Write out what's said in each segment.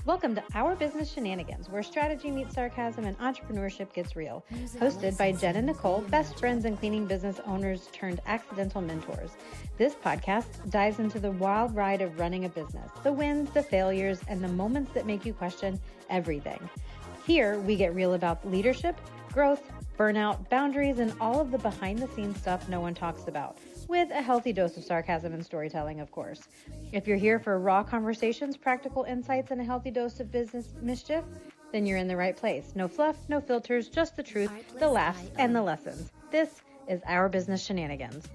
Welcome to Our Business Shenanigans, where strategy meets sarcasm and entrepreneurship gets real. Hosted by Jen and Nicole, best friends and cleaning business owners turned accidental mentors. This podcast dives into the wild ride of running a business, the wins, the failures, and the moments that make you question everything. Here, we get real about leadership, growth, burnout, boundaries, and all of the behind-the-scenes stuff no one talks about, with a healthy dose of sarcasm and storytelling, of course. If you're here for raw conversations, practical insights, and a healthy dose of business mischief, then you're in the right place. No fluff, no filters, just the truth, the laughs, and the lessons. This is Our Business Shenanigans.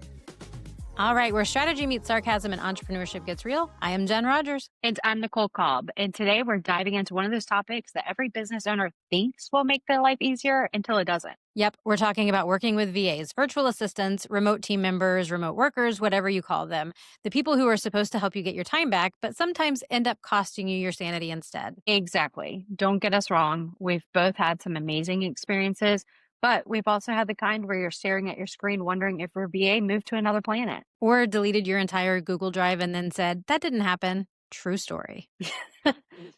All right, where strategy meets sarcasm and entrepreneurship gets real. I am Jen Rodgers. And I'm Nicole Kalb. And today we're diving into one of those topics that every business owner thinks will make their life easier until it doesn't. Yep, we're talking about working with VAs, virtual assistants, remote team members, remote workers, whatever you call them. The people who are supposed to help you get your time back, but sometimes end up costing you your sanity instead. Exactly. Don't get us wrong. We've both had some amazing experiences, but we've also had the kind where you're staring at your screen wondering if your VA moved to another planet. Or deleted your entire Google Drive and then said, that didn't happen. True story.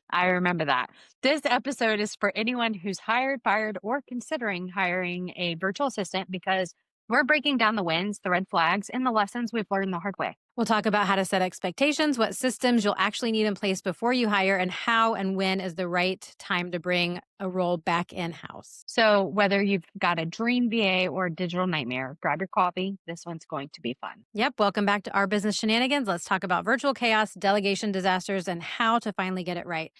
I remember that. This episode is for anyone who's hired, fired, or considering hiring a virtual assistant because we're breaking down the wins, the red flags, and the lessons we've learned the hard way. We'll talk about how to set expectations, what systems you'll actually need in place before you hire, and how and when is the right time to bring a role back in-house. So whether you've got a dream VA or a digital nightmare, grab your coffee. This one's going to be fun. Yep. Welcome back to Our Business Shenanigans. Let's talk about virtual chaos, delegation disasters, and how to finally get it right.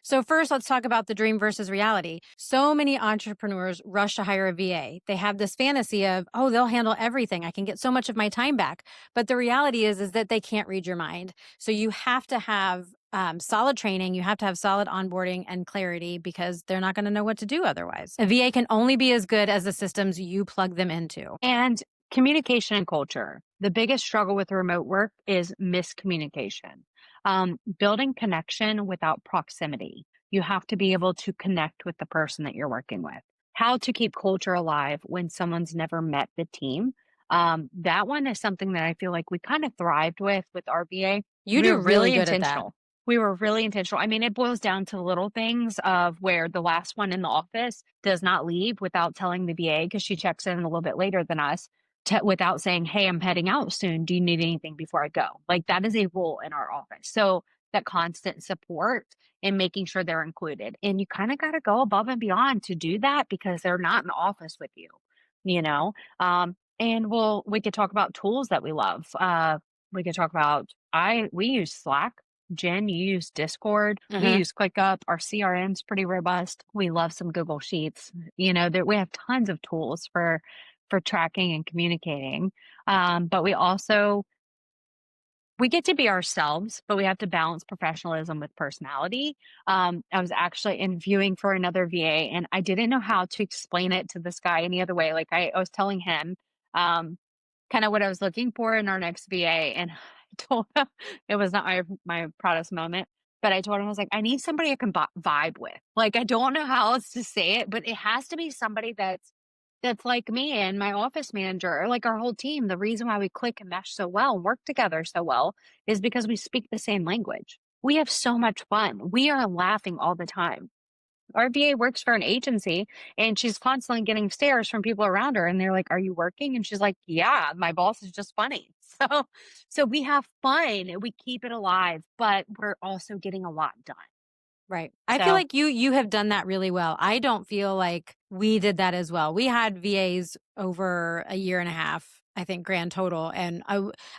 So first, let's talk about the dream versus reality. So many entrepreneurs rush to hire a VA. They have this fantasy of, oh, they'll handle everything. I can get so much of my time back. But the reality is that they can't read your mind. So you have to have solid training. You have to have solid onboarding and clarity because they're not going to know what to do otherwise. A VA can only be as good as the systems you plug them into. And communication and culture. The biggest struggle with remote work is miscommunication. Building connection without proximity. You have to be able to connect with the person that you're working with. How to keep culture alive when someone's never met the team. That one is something that I feel like we kind of thrived with our VA. You do really good at that. We were really intentional. I mean, it boils down to little things of where the last one in the office does not leave without telling the VA because she checks in a little bit later than us without saying, hey, I'm heading out soon. Do you need anything before I go? Like that is a rule in our office. So that constant support and making sure they're included. And you kind of got to go above and beyond to do that because they're not in the office with you, you know? And we could talk about tools that we love. We could talk about, we use Slack. Jen, you use Discord. We use ClickUp. Our CRM's pretty robust. We love some Google Sheets. You know, we have tons of tools for tracking and communicating. But we get to be ourselves, but we have to balance professionalism with personality. I was actually interviewing for another VA and I didn't know how to explain it to this guy any other way. Like I was telling him kind of what I was looking for in our next VA. And I told him, it was not my proudest moment, but I told him, I was like, I need somebody I can vibe with. Like, I don't know how else to say it, but it has to be somebody that's like me and my office manager, or like our whole team. The reason why we click and mesh so well and work together so well is because we speak the same language. We have so much fun. We are laughing all the time. Our VA works for an agency and she's constantly getting stares from people around her. And they're like, are you working? And she's like, yeah, my boss is just funny. So we have fun and we keep it alive, but we're also getting a lot done. Right. I feel like you have done that really well. I don't feel like we did that as well. We had VAs over a year and a half, I think, grand total. And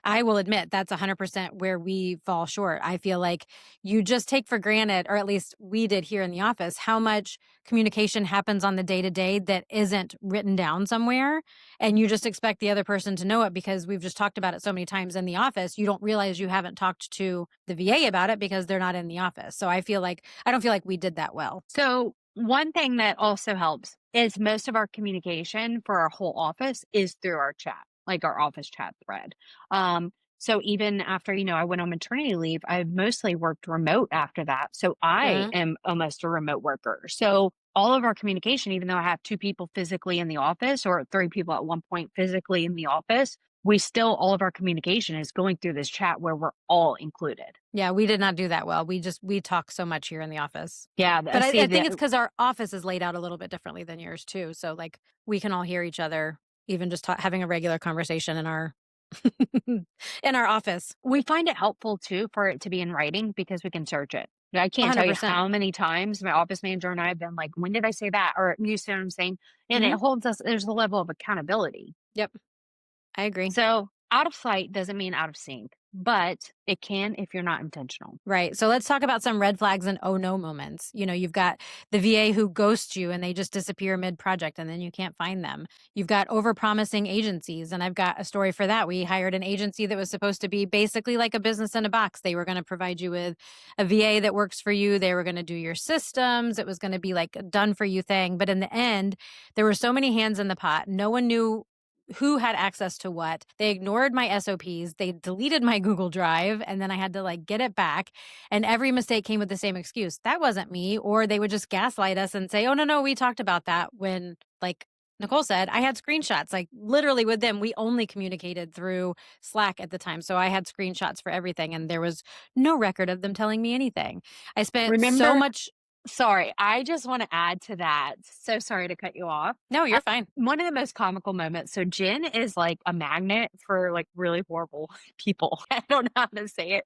I will admit that's 100% where we fall short. I feel like you just take for granted, or at least we did here in the office, how much communication happens on the day-to-day that isn't written down somewhere. And you just expect the other person to know it because we've just talked about it so many times in the office. You don't realize you haven't talked to the VA about it because they're not in the office. So I don't feel like we did that well. So one thing that also helps is most of our communication for our whole office is through our chat, like our office chat thread. So even after, I went on maternity leave, I've mostly worked remote after that. So I am almost a remote worker. So all of our communication, even though I have 2 people physically in the office or 3 people at one point physically in the office, all of our communication is going through this chat where we're all included. Yeah, we did not do that well. We talk so much here in the office. Yeah, But see I think that it's because our office is laid out a little bit differently than yours too. So like we can all hear each other, even just having a regular conversation in our in our office. we find it helpful too for it to be in writing because we can search it. I can't tell you 100%. how many times my office manager and I have been like, when did I say that? Or you see what I'm saying? And it Hmm. holds us, there's a level of accountability. Yep, I agree. So out of sight doesn't mean out of sync, but it can if you're not intentional. Right. So let's talk about some red flags and oh no moments. You've got the VA who ghosts you and they just disappear mid project and then you can't find them. You've got overpromising agencies. And I've got a story for that. We hired an agency that was supposed to be basically like a business in a box. They were going to provide you with a VA that works for you. They were going to do your systems. It was going to be like a done for you thing. But in the end, there were so many hands in the pot. No one knew who had access to what. They ignored my SOPs. They deleted my Google Drive and then I had to like get it back. And every mistake came with the same excuse. That wasn't me. Or they would just gaslight us and say, oh, no, we talked about that when, like Nicole said, I had screenshots. Like literally with them, we only communicated through Slack at the time. So I had screenshots for everything and there was no record of them telling me anything. I spent so Remember, much. sorry, I just want to add to that. So sorry to cut you off. No, you're fine. One of the most comical moments. So Jen is like a magnet for like really horrible people. I don't know how to say it.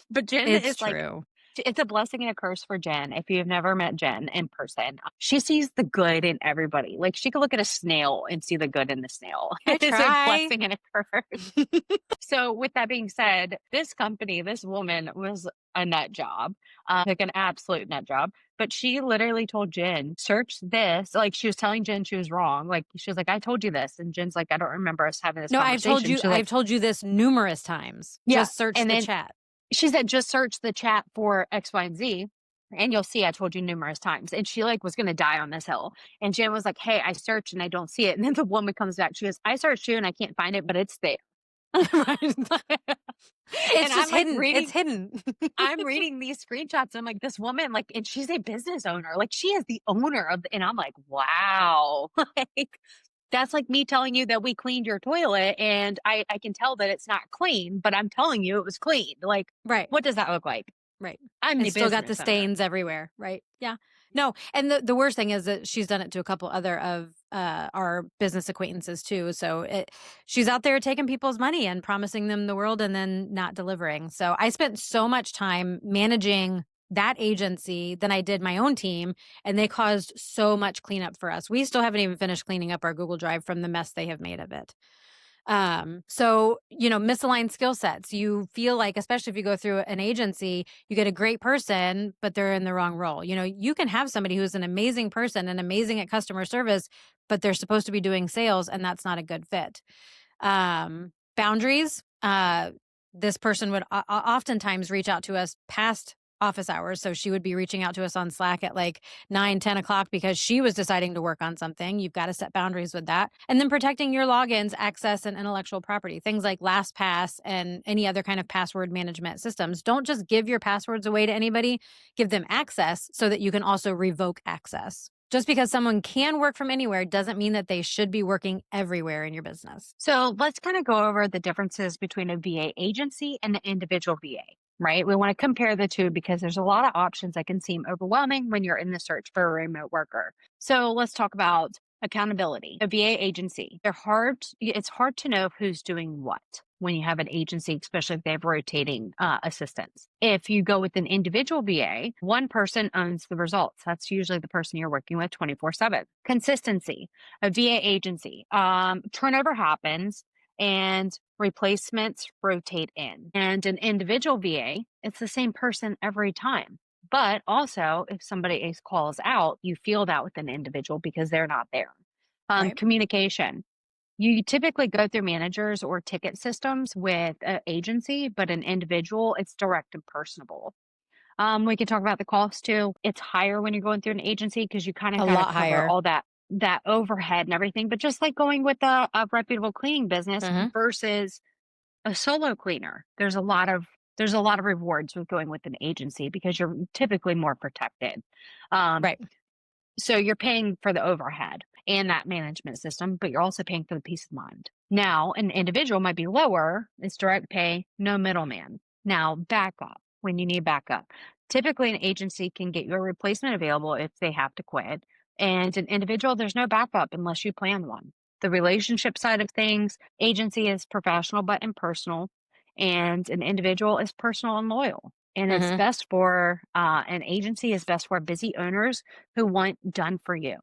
But Jen It's is like, true. it's a blessing and a curse for Jen. If you've never met Jen in person, she sees the good in everybody. Like she could look at a snail and see the good in the snail. I It's a try. blessing and a curse. So with that being said, this company, this woman was a nut job, like an absolute nut job. But she literally told Jen, search this. Like she was telling Jen she was wrong. Like she was like, I told you this. And Jen's like, I don't remember us having this No, I've told conversation. you She's I've like, told you this numerous times. yeah. Just search And the then chat. she said, just search the chat for X, Y, and Z. And you'll see I told you numerous times. And she like was gonna die on this hill. And Jen was like, hey, I searched and I don't see it. And then the woman comes back. She goes, I searched you and I can't find it, but it's there. Right. And It's I'm just like hidden. It's reading hidden. I'm reading these screenshots. And I'm like, this woman, like, and she's a business owner. Like, she is the owner of, and I'm like, wow. Like, that's like me telling you that we cleaned your toilet and I can tell that it's not clean, but I'm telling you it was clean. Like, Right. what does that look like? Right. I'm the It's still got the business owner. stains everywhere. Right. Yeah. No. And the worst thing is that she's done it to a couple other of our business acquaintances too. So she's out there taking people's money and promising them the world and then not delivering. So I spent so much time managing that agency than I did my own team. And they caused so much cleanup for us. We still haven't even finished cleaning up our Google Drive from the mess they have made of it. So, misaligned skill sets. You feel like, especially if you go through an agency, you get a great person, but they're in the wrong role. You can have somebody who's an amazing person and amazing at customer service, but they're supposed to be doing sales and that's not a good fit. Boundaries. This person would oftentimes reach out to us past office hours. So she would be reaching out to us on Slack at like 9, 10 o'clock because she was deciding to work on something. You've got to set boundaries with that. And then protecting your logins, access, and intellectual property. Things like LastPass and any other kind of password management systems. Don't just give your passwords away to anybody. Give them access so that you can also revoke access. Just because someone can work from anywhere doesn't mean that they should be working everywhere in your business. So let's kind of go over the differences between a VA agency and an individual VA, right? We want to compare the two because there's a lot of options that can seem overwhelming when you're in the search for a remote worker. So let's talk about accountability. A VA agency, it's hard to know who's doing what when you have an agency, especially if they have rotating assistants. If you go with an individual VA, one person owns the results. That's usually the person you're working with 24/7. Consistency. A VA agency, turnover happens and replacements rotate in. And an individual VA, it's the same person every time. But also, if somebody calls out, you feel that with an individual because they're not there. Right. Communication. You typically go through managers or ticket systems with an agency, but an individual, it's direct and personable. We can talk about the cost too. It's higher when you're going through an agency because you kind of A got to lot cover higher. all that overhead and everything. But just like going with a reputable cleaning business Mm-hmm. versus a solo cleaner, there's a lot of rewards with going with an agency because you're typically more protected. Um, Right. so you're paying for the overhead and that management system, but you're also paying for the peace of mind. Now, an individual might be lower. It's direct pay, no middleman. Now, backup when you need backup. Typically, an agency can get you a replacement available if they have to quit. And an individual, there's no backup unless you plan one. The relationship side of things, agency is professional but impersonal, and an individual is personal and loyal. And it's Mhm. best for an agency is best for busy owners who want done for you.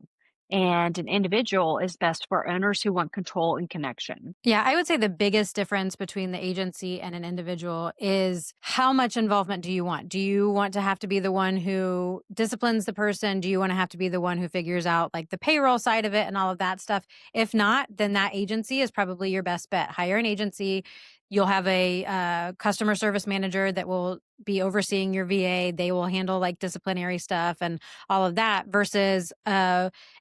And an individual is best for owners who want control and connection. Yeah, I would say the biggest difference between the agency and an individual is how much involvement do you want? Do you want to have to be the one who disciplines the person? Do you want to have to be the one who figures out like the payroll side of it and all of that stuff? If not, then that agency is probably your best bet. Hire an agency. You'll have a customer service manager that will be overseeing your VA. They will handle like disciplinary stuff and all of that versus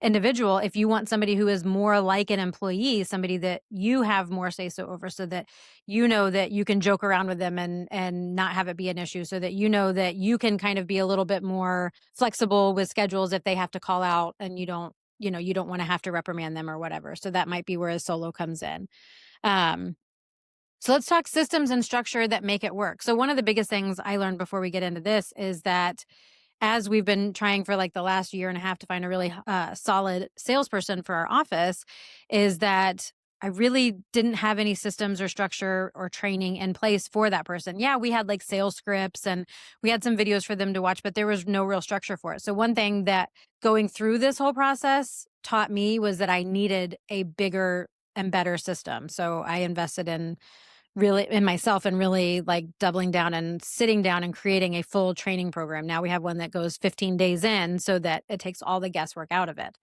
individual. If you want somebody who is more like an employee, somebody that you have more say so over, so that you know that you can joke around with them and not have it be an issue, so that you know that you can kind of be a little bit more flexible with schedules if they have to call out and you don't want to have to reprimand them or whatever. So that might be where a solo comes in. Um, so let's talk systems and structure that make it work. So one of the biggest things I learned before we get into this is that as we've been trying for like the last year and a half to find a really solid salesperson for our office, is that I really didn't have any systems or structure or training in place for that person. Yeah, we had like sales scripts and we had some videos for them to watch, but there was no real structure for it. So one thing that going through this whole process taught me was that I needed a bigger and better system. So I invested in myself and really like doubling down and sitting down and creating a full training program. Now we have one that goes 15 days in so that it takes all the guesswork out of it.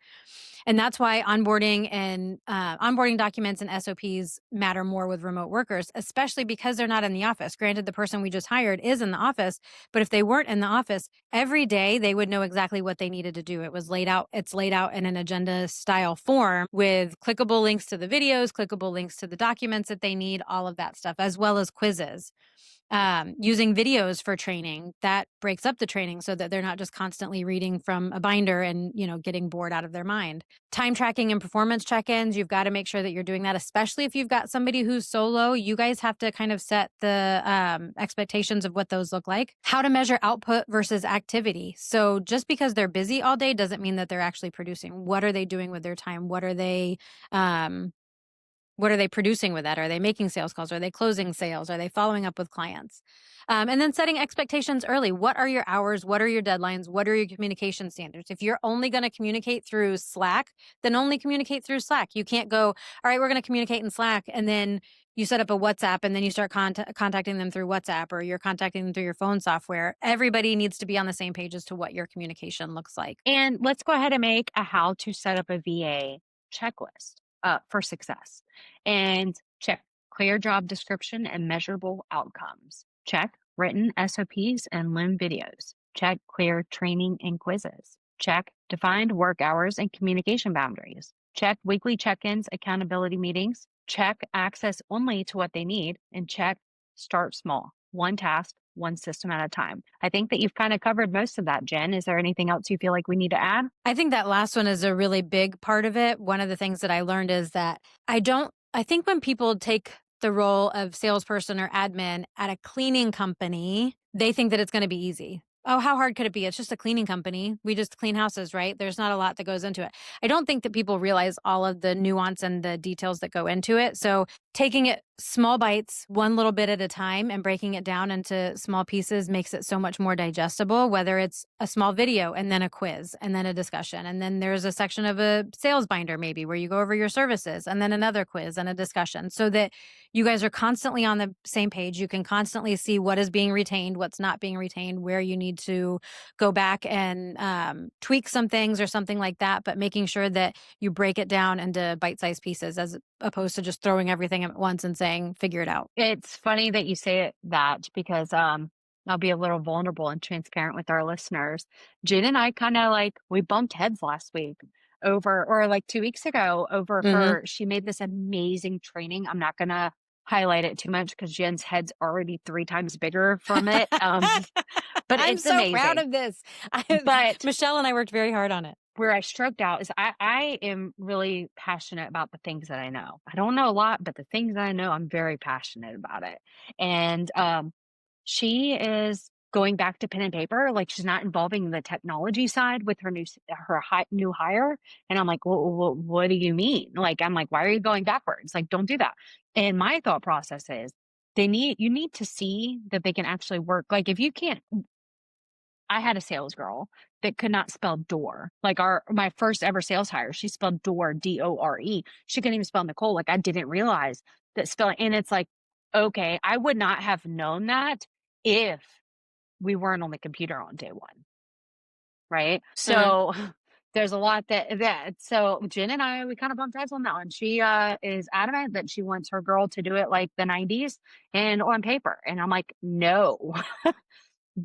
And that's why onboarding documents and SOPs matter more with remote workers, especially because they're not in the office. Granted, the person we just hired is in the office, but if they weren't in the office, every day they would know exactly what they needed to do. It's laid out in an agenda style form with clickable links to the videos, clickable links to the documents that they need, all of that stuff, as well as quizzes. Using videos for training that breaks up the training so that they're not just constantly reading from a binder and getting bored out of their mind. Time tracking and performance check-ins, you've got to make sure that you're doing that, especially if you've got somebody who's solo. You guys have to kind of set the expectations of what those look like. How to measure output versus activity. So just because they're busy all day doesn't mean that they're actually producing. What are they doing with their time? What are they producing with that? Are they making sales calls? Are they closing sales? Are they following up with clients? And then setting expectations early. What are your hours? What are your deadlines? What are your communication standards? If you're only going to communicate through Slack, then only communicate through Slack. You can't go, all right, we're going to communicate in Slack. And then you set up a WhatsApp and then you start contacting them through WhatsApp, or you're contacting them through your phone software. Everybody needs to be on the same page as to what your communication looks like. And let's go ahead and make a how to set up a VA checklist for success. And check clear job description and measurable outcomes. Check written SOPs and Loom videos. Check clear training and quizzes. Check defined work hours and communication boundaries. Check weekly check-ins, accountability meetings. Check access only to what they need. And check start small, one task, one system at a time. I think that you've kind of covered most of that, Jen. Is there anything else you feel like we need to add? I think that last one is a really big part of it. One of the things that I learned is that I think when people take the role of salesperson or admin at a cleaning company, they think that it's going to be easy. Oh, how hard could it be? It's just a cleaning company. We just clean houses, right? There's not a lot that goes into it. I don't think that people realize all of the nuance and the details that go into it. So taking it small bites, one little bit at a time, and breaking it down into small pieces makes it so much more digestible, whether it's a small video and then a quiz and then a discussion. And then there's a section of a sales binder maybe where you go over your services and then another quiz and a discussion, so that you guys are constantly on the same page. You can constantly see what is being retained, what's not being retained, where you need to go back and tweak some things or something like that, but making sure that you break it down into bite-sized pieces as opposed to just throwing everything at once and saying, figure it out. It's funny that you say that because I'll be a little vulnerable and transparent with our listeners. Jen and I kind of we bumped heads last week or like 2 weeks ago over her. She made this amazing training. I'm not going to highlight it too much because Jen's head's already 3 times bigger from it. But I'm it's so amazing. proud of this. But Michelle and I worked very hard on it. Where I stroked out is I am really passionate about the things that I know. I don't know a lot, but the things that I know, I'm very passionate about it. And she is going back to pen and paper. Like she's not involving the technology side with her new hire. And I'm like, well, what do you mean? Like, I'm like, why are you going backwards? Like, don't do that. And my thought process is you need to see that they can actually work. Like if you can't, I had a sales girl that could not spell door. Like my first ever sales hire, she spelled door, Dore. She couldn't even spell Nicole. Like I didn't realize that spelling. And it's like, okay, I would not have known that if we weren't on the computer on day one, right? So there's a lot so Jen and I, we kind of bumped heads on that one. She is adamant that she wants her girl to do it like the 90s and on paper. And I'm like, no.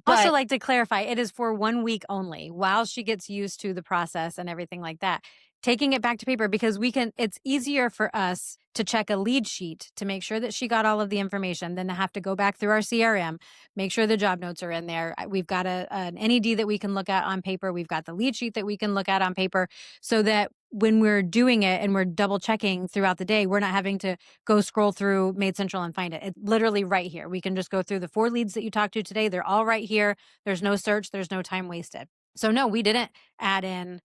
Also, But like to clarify, it is for 1 week only while she gets used to the process and everything like that. Taking it back to paper because it's easier for us to check a lead sheet to make sure that she got all of the information than to have to go back through our CRM, make sure the job notes are in there. We've got an NED that we can look at on paper. We've got the lead sheet that we can look at on paper so that when we're doing it and we're double checking throughout the day, we're not having to go scroll through Made Central and find it. It's literally right here. We can just go through the 4 leads that you talked to today. They're all right here. There's no search. There's no time wasted. So no, we didn't add in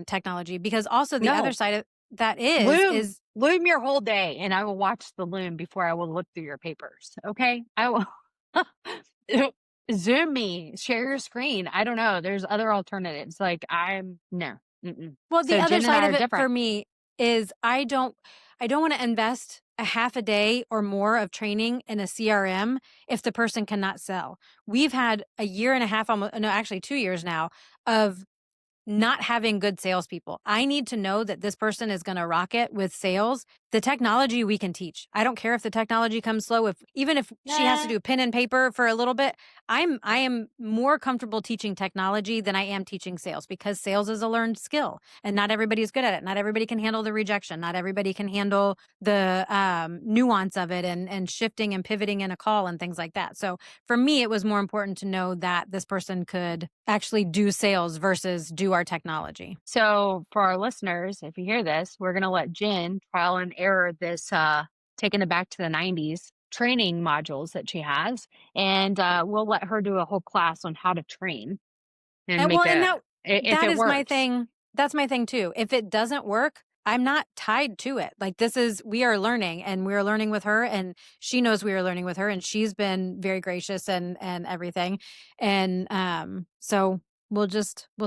technology because also the other no, side of that loom, is loom your whole day, and I will watch the loom before I will look through your papers. Okay, I will Zoom me, share your screen. I don't know. There's other alternatives. Like I'm no. Mm-mm. well, the So other Jen and side I of are it for different. me is I don't want to invest a half a day or more of training in a CRM if the person cannot sell. We've had a year and a half, almost, no, actually 2 years now of not having good salespeople. I need to know that this person is going to rock it with sales. The technology we can teach. I don't care if the technology comes slow. Even if she has to do pen and paper for a little bit, I am more comfortable teaching technology than I am teaching sales because sales is a learned skill and not everybody's good at it. Not everybody can handle the rejection. Not everybody can handle the nuance of it and shifting and pivoting in a call and things like that. So for me, it was more important to know that this person could actually do sales versus do our technology. So for our listeners, if you hear this, we're gonna let Jen trial and error this taking it back to the 90s training modules that she has. And we'll let her do a whole class on how to train and And well, make and it if that it is my works. thing. That's my thing too. If it doesn't work, I'm not tied to it. Like we are learning and we're learning with her and she knows we are learning with her and she's been very gracious and everything. And so we'll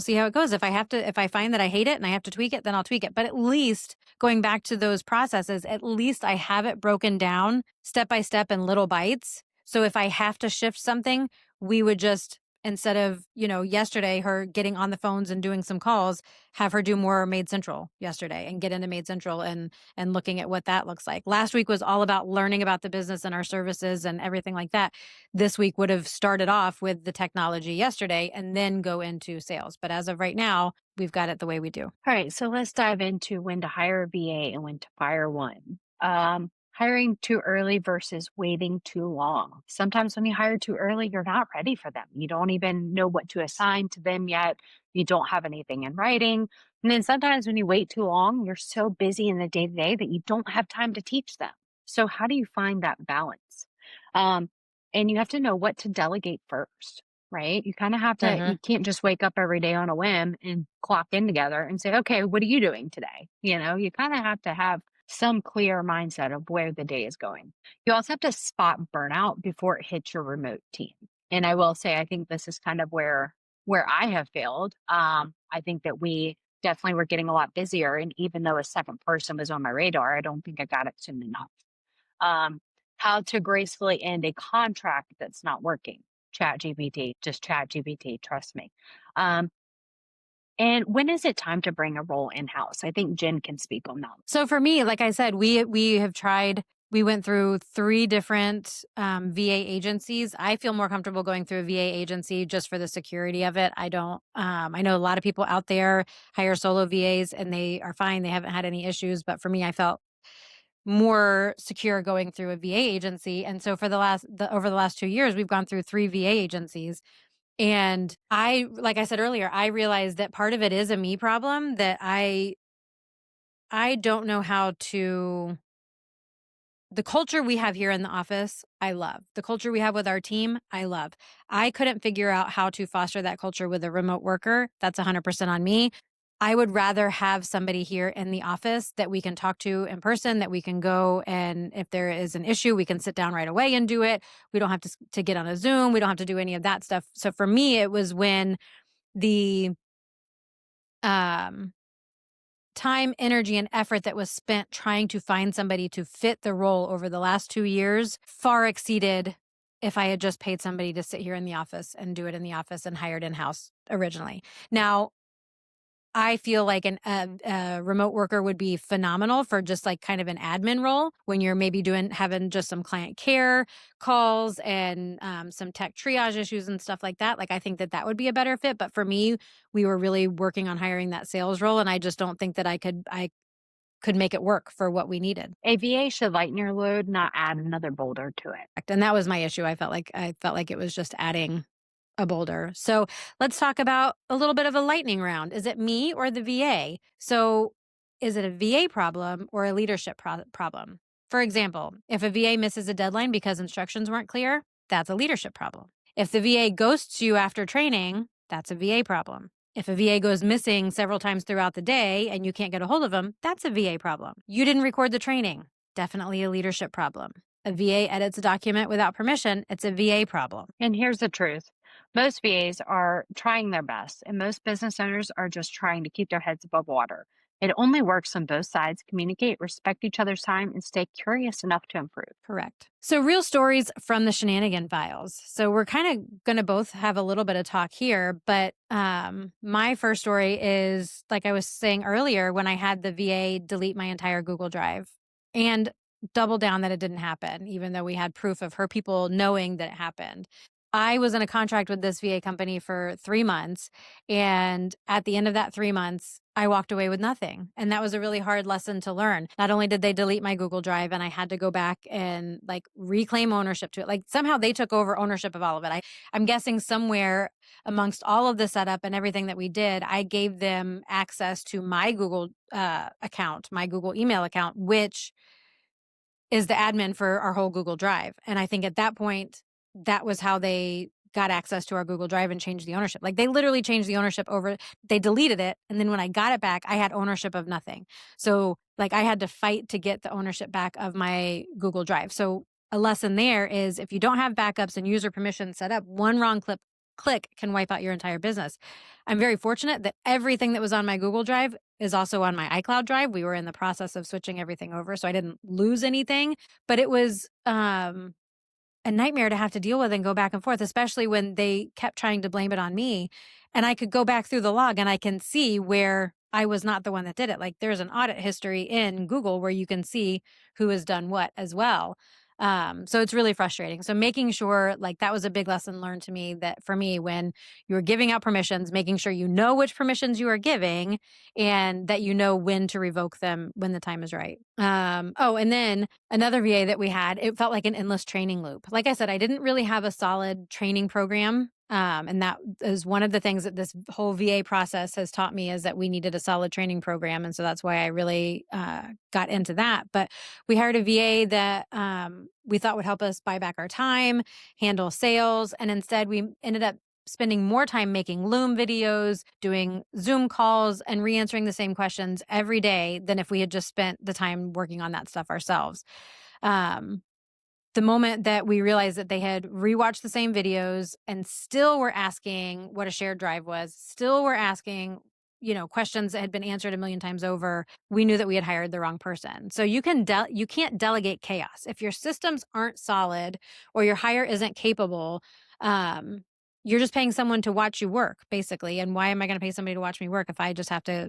see how it goes. If I find that I hate it and I have to tweak it, then I'll tweak it. But at least going back to those processes, at least I have it broken down step by step in little bites. So if I have to shift something, we would just instead of, yesterday her getting on the phones and doing some calls, have her do more Made Central yesterday and get into Made Central and looking at what that looks like. Last week was all about learning about the business and our services and everything like that. This week would have started off with the technology yesterday and then go into sales. But as of right now, we've got it the way we do. All right, so let's dive into when to hire a VA and when to fire one. Hiring too early versus waiting too long. Sometimes when you hire too early, you're not ready for them. You don't even know what to assign to them yet. You don't have anything in writing. And then sometimes when you wait too long, you're so busy in the day to day that you don't have time to teach them. So, how do you find that balance? Um, and you have to know what to delegate first, right? You kind of have to, you can't just wake up every day on a whim and clock in together and say, okay, what are you doing today? You kind of have to have some clear mindset of where the day is going. You also have to spot burnout before it hits your remote team. And I will say, I think this is kind of where I have failed. I think that we definitely were getting a lot busier. And even though a second person was on my radar, I don't think I got it soon enough. How to gracefully end a contract that's not working. Chat GPT, trust me. And when is it time to bring a role in-house? I think Jen can speak on that. So for me, like I said, we have tried. We went through 3 different VA agencies. I feel more comfortable going through a VA agency just for the security of it. I don't. I know a lot of people out there hire solo VAs and they are fine. They haven't had any issues. But for me, I felt more secure going through a VA agency. And so for over the last 2 years, we've gone through 3 VA agencies. And like I said earlier, I realized that part of it is a me problem that I don't know how to The culture we have here in the office, I love. The culture we have with our team, I love. I couldn't figure out how to foster that culture with a remote worker. That's 100% on me. I would rather have somebody here in the office that we can talk to in person, that we can go, and if there is an issue, we can sit down right away and do it. We don't have to get on a Zoom. We don't have to do any of that stuff. So for me, it was when the time, energy, and effort that was spent trying to find somebody to fit the role over the last 2 years far exceeded if I had just paid somebody to sit here in the office and do it in the office and hired in-house originally. Now, I feel like a remote worker would be phenomenal for just like kind of an admin role when you're maybe having just some client care calls and some tech triage issues and stuff like that. Like, I think that would be a better fit. But for me, we were really working on hiring that sales role, and I just don't think that I could make it work for what we needed. A VA should lighten your load, not add another boulder to it. And that was my issue. I felt like it was just adding a boulder. So let's talk about a little bit of a lightning round. Is it me or the VA? So is it a VA problem or a leadership problem? For example, if a VA misses a deadline because instructions weren't clear, that's a leadership problem. If the VA ghosts you after training, that's a VA problem. If a VA goes missing several times throughout the day and you can't get a hold of them, that's a VA problem. You didn't record the training, definitely a leadership problem. A VA edits a document without permission, it's a VA problem. And here's the truth. Most VAs are trying their best, and most business owners are just trying to keep their heads above water. It only works when both sides communicate, respect each other's time, and stay curious enough to improve. Correct. So real stories from the Shenanigan files. So we're kind of going to both have a little bit of talk here, but my first story is, like I was saying earlier, when I had the VA delete my entire Google Drive and double down that it didn't happen, even though we had proof of her people knowing that it happened. I was in a contract with this VA company for 3 months. And at the end of that 3 months, I walked away with nothing. And that was a really hard lesson to learn. Not only did they delete my Google Drive and I had to go back and like reclaim ownership to it, like somehow they took over ownership of all of it. I'm guessing somewhere amongst all of the setup and everything that we did, I gave them access to my Google account, my Google email account, which is the admin for our whole Google Drive. And I think at that point, that was how they got access to our Google Drive and changed the ownership. Like they literally changed the ownership over, they deleted it. And then when I got it back, I had ownership of nothing. So like I had to fight to get the ownership back of my Google Drive. So a lesson there is if you don't have backups and user permissions set up, one wrong click can wipe out your entire business. I'm very fortunate that everything that was on my Google Drive is also on my iCloud Drive. We were in the process of switching everything over, so I didn't lose anything, but it was a nightmare to have to deal with and go back and forth, especially when they kept trying to blame it on me. And I could go back through the log and I can see where I was not the one that did it. Like there's an audit history in Google where you can see who has done what as well. So it's really frustrating. So making sure, like that was a big lesson learned to me, that for me, when you're giving out permissions, making sure you know which permissions you are giving and that you know when to revoke them when the time is right. And then another VA that we had, it felt like an endless training loop. Like I said, I didn't really have a solid training program. And that is one of the things that this whole VA process has taught me, is that we needed a solid training program. And so that's why I really got into that. But we hired a VA that we thought would help us buy back our time, handle sales. And instead we ended up spending more time making Loom videos, doing Zoom calls, and re-answering the same questions every day than if we had just spent the time working on that stuff ourselves. The moment that we realized that they had rewatched the same videos and still were asking what a shared drive was, still were asking, questions that had been answered a million times over, we knew that we had hired the wrong person. So you can't delegate chaos. If your systems aren't solid or your hire isn't capable, you're just paying someone to watch you work, basically. And why am I going to pay somebody to watch me work if I just have to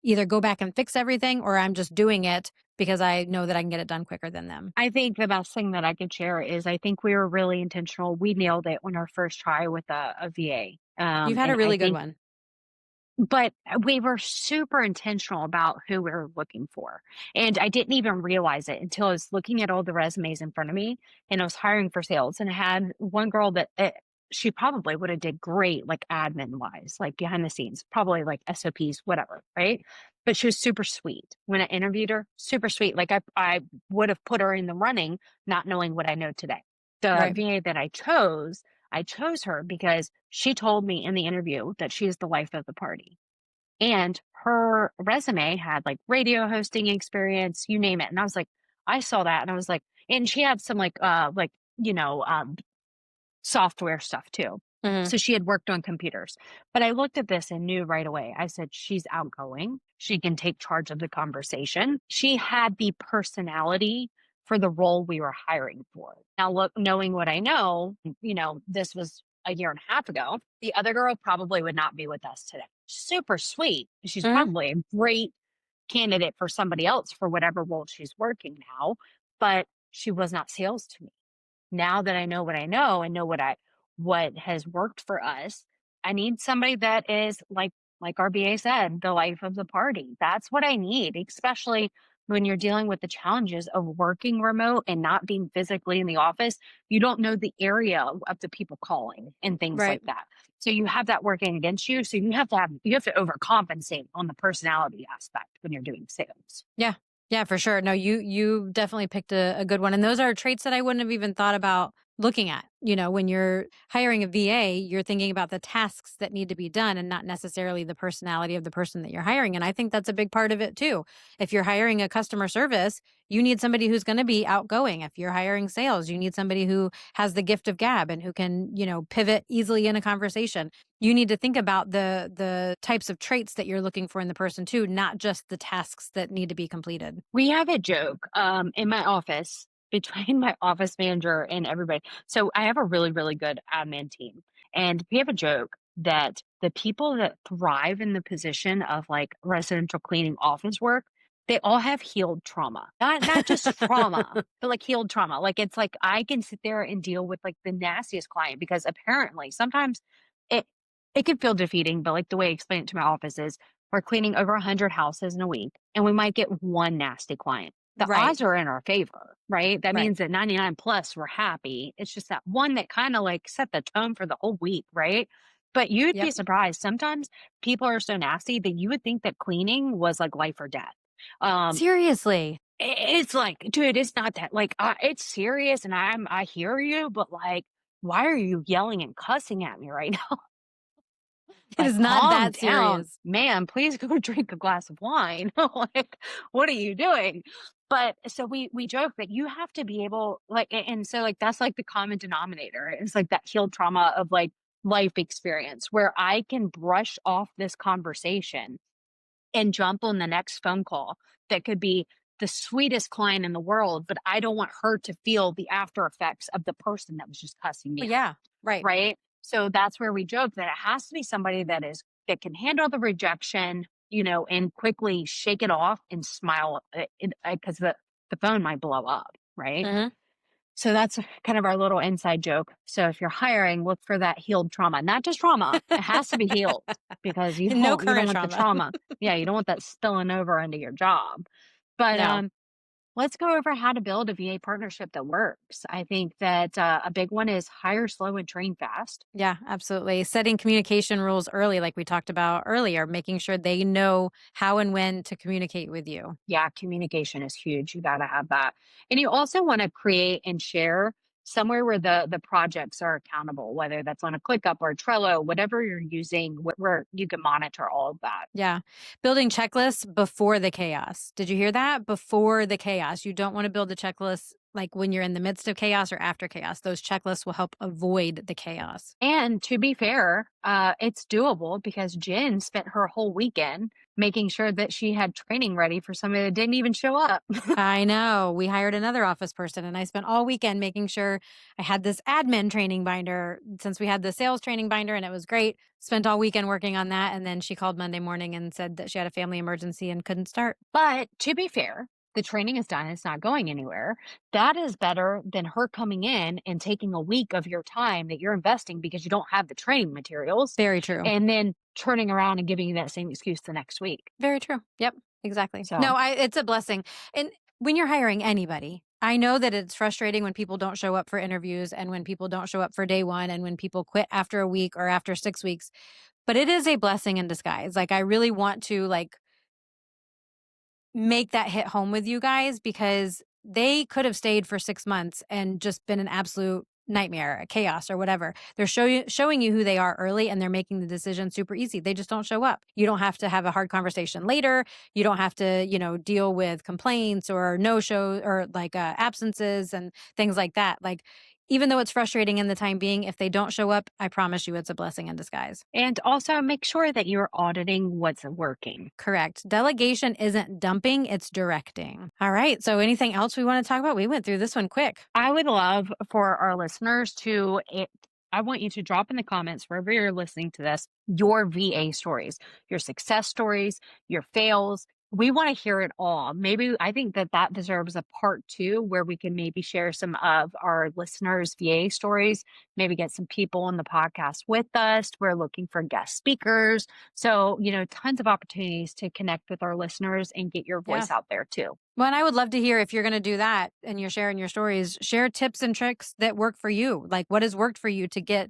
either go back and fix everything, or I'm just doing it because I know that I can get it done quicker than them? I think the best thing that I could share is I think we were really intentional. We nailed it on our first try with a VA. You've had a really good one. But we were super intentional about who we were looking for. And I didn't even realize it until I was looking at all the resumes in front of me and I was hiring for sales. And I had one girl that she probably would have did great, like admin wise, like behind the scenes, probably like SOPs, whatever, right? but she was super sweet. When I interviewed her, super sweet. Like I would have put her in the running, not knowing what I know today. The Right. VA that I chose her because she told me in the interview that she is the life of the party. And her resume had like radio hosting experience, you name it. And I was like, I saw that and I was like, and she had some like, you know, software stuff too. Mhm. So she had worked on computers. But I looked at this and knew right away. I said, she's outgoing. She can take charge of the conversation. She had the personality for the role we were hiring for. Now, look, knowing what I know, this was a year and a half ago. The other girl probably would not be with us today. Super sweet. She's Mhm. probably a great candidate for somebody else for whatever role she's working now, but she was not sales to me. Now that I know what I know and know what has worked for us, I need somebody that is like our BA said, the life of the party. That's what I need, especially when you're dealing with the challenges of working remote and not being physically in the office. You don't know the area of the people calling and things Right. like that. So you have that working against you. So you have to overcompensate on the personality aspect when you're doing sales. Yeah. Yeah, for sure. No, you definitely picked a good one. And those are traits that I wouldn't have even thought about looking at. When you're hiring a VA, you're thinking about the tasks that need to be done and not necessarily the personality of the person that you're hiring. And I think that's a big part of it too. If you're hiring a customer service, you need somebody who's going to be outgoing. If you're hiring sales, you need somebody who has the gift of gab and who can, pivot easily in a conversation. You need to think about the types of traits that you're looking for in the person too, not just the tasks that need to be completed. We have a joke in my office between my office manager and everybody. So I have a really, really good admin team. And we have a joke that the people that thrive in the position of like residential cleaning office work, they all have healed trauma. Not just trauma, but like healed trauma. Like it's like I can sit there and deal with like the nastiest client because apparently sometimes it it can feel defeating, but like the way I explain it to my office is we're cleaning over 100 houses in a week, and we might get one nasty client. The Right. odds are in our favor, right? That Right. means that 99 plus we're happy. It's just that one that kind of like set the tone for the whole week, right? But you'd be Yep. surprised. Sometimes people are so nasty that you would think that cleaning was like life or death. Um, Seriously. it's like, dude, it's not that. Like, it's serious, and I hear you, but like, why are you yelling and cussing at me right now? It Like, is not calm that down, serious. man, please go drink a glass of wine. Like, what are you doing? But so we joke that you have to be able like and so like that's like the common denominator. It's like that healed trauma of like life experience where I can brush off this conversation and jump on the next phone call that could be the sweetest client in the world, but I don't want her to feel the after effects of the person that was just cussing me Well, out. yeah. Right. Right. So that's where we joke that it has to be somebody that can handle the rejection, and quickly shake it off and smile because the phone might blow up. Right. Mhm. So that's kind of our little inside joke. So if you're hiring, look for that healed trauma, not just trauma. It has to be healed because you No don't current want the trauma. trauma. Yeah. You don't want that spilling over into your job. But, No. let's go over how to build a VA partnership that works. I think that a big one is hire slow and train fast. Yeah, absolutely. Setting communication rules early, like we talked about earlier, making sure they know how and when to communicate with you. Yeah, communication is huge. You got to have that. And you also want to create and share somewhere where the projects are accountable, whether that's on a ClickUp or a Trello, whatever you're using, where you can monitor all of that. Yeah. Building checklists before the chaos. Did you hear that? Before the chaos. You don't want to build the checklist like when you're in the midst of chaos or after chaos. Those checklists will help avoid the chaos. And to be fair, it's doable because Jen spent her whole weekend making sure that she had training ready for somebody that didn't even show up. I know. We hired another office person and I spent all weekend making sure I had this admin training binder since we had the sales training binder and it was great. Spent all weekend working on that. And then she called Monday morning and said that she had a family emergency and couldn't start. But to be fair, the training is done. It's not going anywhere. That is better than her coming in and taking a week of your time that you're investing because you don't have the training materials Very true. and then turning around and giving you that same excuse the next week. Very true. Yep, exactly. So, No, it's a blessing. And when you're hiring anybody, I know that it's frustrating when people don't show up for interviews and when people don't show up for day one and when people quit after a week or after 6 weeks, but it is a blessing in disguise. Like I really want to make that hit home with you guys, because they could have stayed for 6 months and just been an absolute nightmare, a chaos or whatever. They're showing you who they are early, and they're making the decision super easy. They just don't show up. You don't have to have a hard conversation later. You don't have to, deal with complaints or no show or like absences and things like that. Like, even though it's frustrating in the time being, if they don't show up, I promise you it's a blessing in disguise. And also make sure that you're auditing what's working. Correct. Delegation isn't dumping, it's directing. All right. So anything else we want to talk about? We went through this one quick. I would love for our listeners I want you to drop in the comments wherever you're listening to this, your VA stories, your success stories, your fails. We want to hear it all. Maybe I think that deserves a part 2 where we can maybe share some of our listeners' VA stories, maybe get some people on the podcast with us. We're looking for guest speakers. So, tons of opportunities to connect with our listeners and get your voice out there too. Well, and I would love to hear, if you're going to do that and you're sharing your stories, share tips and tricks that work for you. Like, what has worked for you to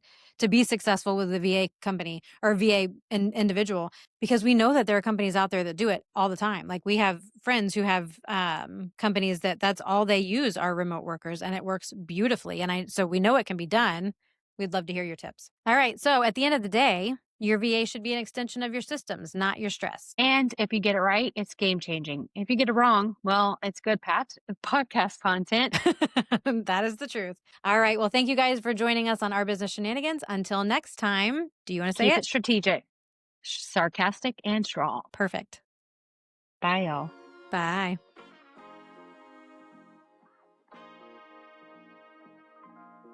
be successful with a VA company or VA individual, because we know that there are companies out there that do it all the time. Like, we have friends who have companies that's all they use are remote workers, and it works beautifully. And so we know it can be done. We'd love to hear your tips. All right. So at the end of the day, your VA should be an extension of your systems, not your stress. And if you get it right, it's game changing. If you get it wrong, well, it's good podcast content. That is the truth. All right. Well, thank you guys for joining us on Our Business Shenanigans. Until next time, do you want to say Keep it? it strategic, sarcastic, and strong. Perfect. Bye, y'all. Bye.